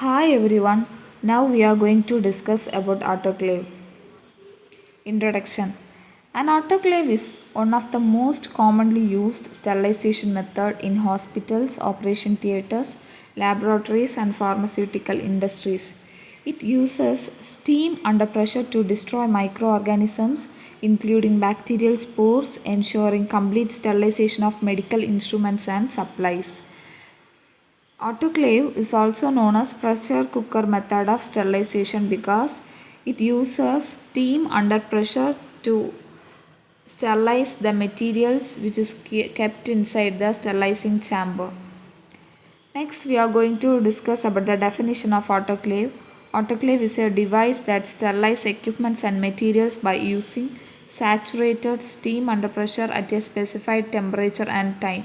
Hi everyone. Now we are going to discuss about autoclave. Introduction. An autoclave is one of the most commonly used sterilization method in hospitals, operation theaters, laboratories and pharmaceutical industries. It uses steam under pressure to destroy microorganisms including bacterial spores, ensuring complete sterilization of medical instruments and supplies. Autoclave is also known as pressure cooker method of sterilization because it uses steam under pressure to sterilize the materials which is kept inside the sterilizing chamber. Next we are going to discuss about the definition of autoclave. Autoclave is a device that sterilizes equipments and materials by using saturated steam under pressure at a specified temperature and time.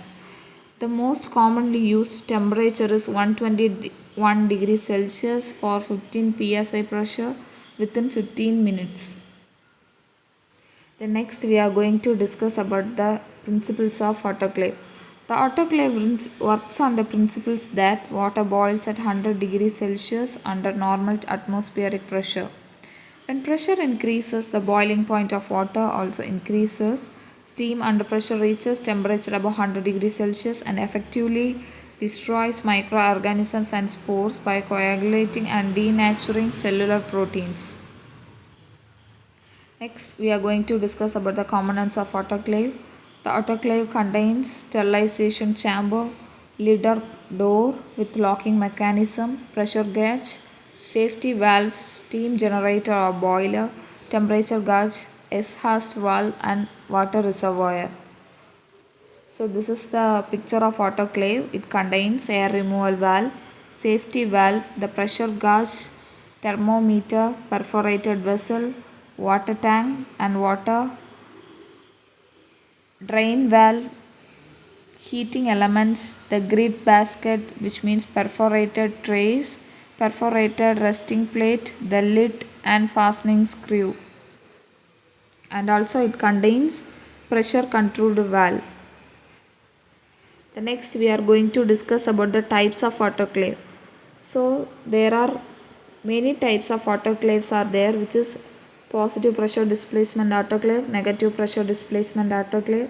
The most commonly used temperature is 121 degrees Celsius for 15 psi pressure within 15 minutes. The next we are going to discuss about the principles of autoclave. The autoclave works on the principles that water boils at 100 degrees Celsius under normal atmospheric pressure. When pressure increases, the boiling point of water also increases. Steam under pressure reaches temperature above 100 degrees Celsius and effectively destroys microorganisms and spores by coagulating and denaturing cellular proteins. Next, we are going to discuss about the components of autoclave. The autoclave contains sterilization chamber, lid or door with locking mechanism, pressure gauge, safety valve, steam generator or boiler, temperature gauge, exhaust valve and water reservoir. So this is the picture of autoclave. It contains air removal valve, safety valve, the pressure gauge, thermometer, perforated vessel, water tank and water drain valve, heating elements, the grid basket which means perforated trays, perforated resting plate, the lid and fastening screw. And also it contains pressure controlled valve. The next we are going to discuss about the types of autoclave. So there are many types of autoclaves are there, which is positive pressure displacement autoclave, negative pressure displacement autoclave,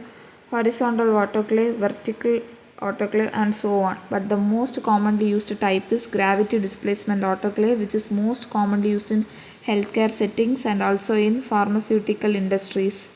horizontal autoclave, vertical autoclave and so on. But the most commonly used type is gravity displacement autoclave, which is most commonly used in healthcare settings and also in pharmaceutical industries.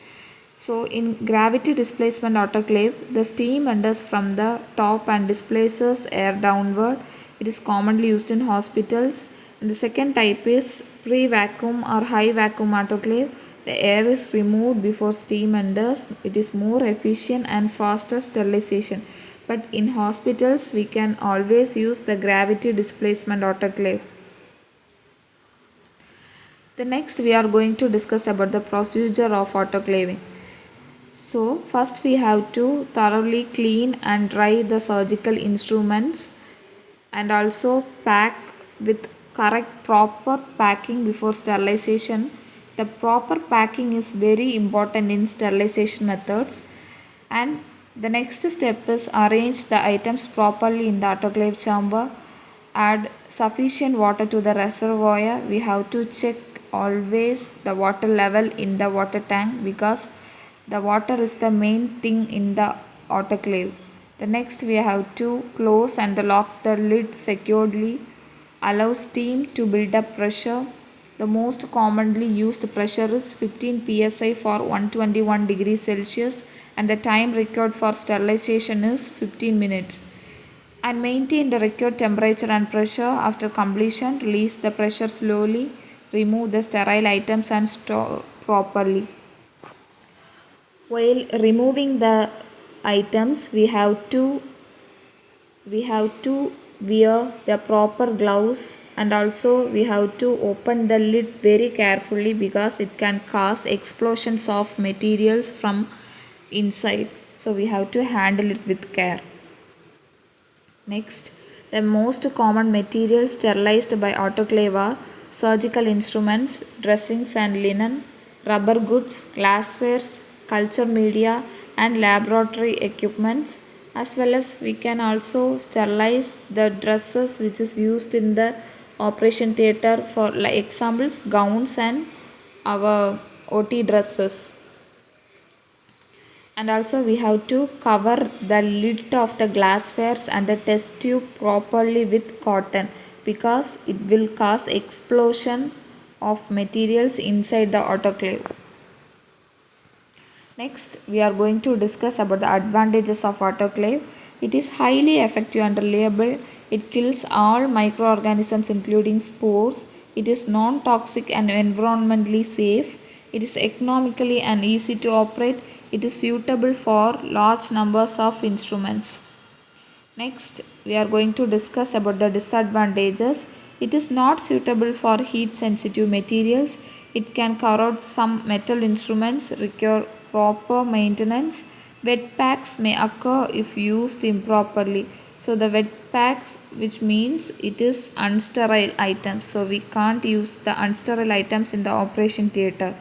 So in gravity displacement autoclave, the steam enters from the top and displaces air downward. It is commonly used in hospitals. And the second type is pre-vacuum or high vacuum autoclave. The air is removed before steam enters. It is more efficient and faster sterilization. But in hospitals, we can always use the gravity displacement autoclave. The next we are going to discuss about the procedure of autoclaving. So first we have to thoroughly clean and dry the surgical instruments and also pack with correct proper packing before sterilization. The proper packing is very important in sterilization methods. And the next step is arrange the items properly in the autoclave chamber. Add sufficient water to the reservoir. We have to check always the water level in the water tank because the water is the main thing in the autoclave. The next we have to close and lock the lid securely. Allow steam to build up pressure. The most commonly used pressure is 15 psi for 121 degrees Celsius and the time required for sterilization is 15 minutes. And maintain the required temperature and pressure. After completion, release the pressure slowly. Remove the sterile items and store properly. While removing the items, we have to wear the proper gloves and also we have to open the lid very carefully because it can cause explosions of materials from inside. So we have to handle it with care. Next, the most common materials sterilized by autoclave are surgical instruments, dressings and linen, rubber goods, glasswares, culture media and laboratory equipments, as well as we can also sterilize the dresses which is used in the operation theater for like examples gowns and our OT dresses. And also we have to cover the lid of the glasswares and the test tube properly with cotton, because it will cause explosion of materials inside the autoclave. Next, we are going to discuss about the advantages of autoclave. It is highly effective and reliable. It kills all microorganisms including spores. It is non-toxic and environmentally safe. It is economically and easy to operate. It is suitable for large numbers of instruments. Next, we are going to discuss about the disadvantages. It is not suitable for heat sensitive materials. It can corrode some metal instruments, require proper maintenance. Wet packs may occur if used improperly. So the wet packs, which means it is unsterile items. So we can't use the unsterile items in the operation theatre.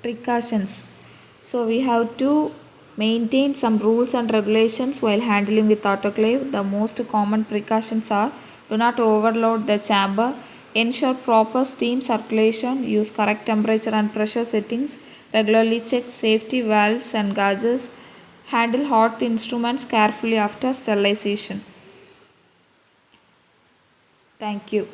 Precautions. So we have to maintain some rules and regulations while handling with autoclave. The most common precautions are: do not overload the chamber, ensure proper steam circulation, use correct temperature and pressure settings, regularly check safety valves and gauges, handle hot instruments carefully after sterilization. Thank you.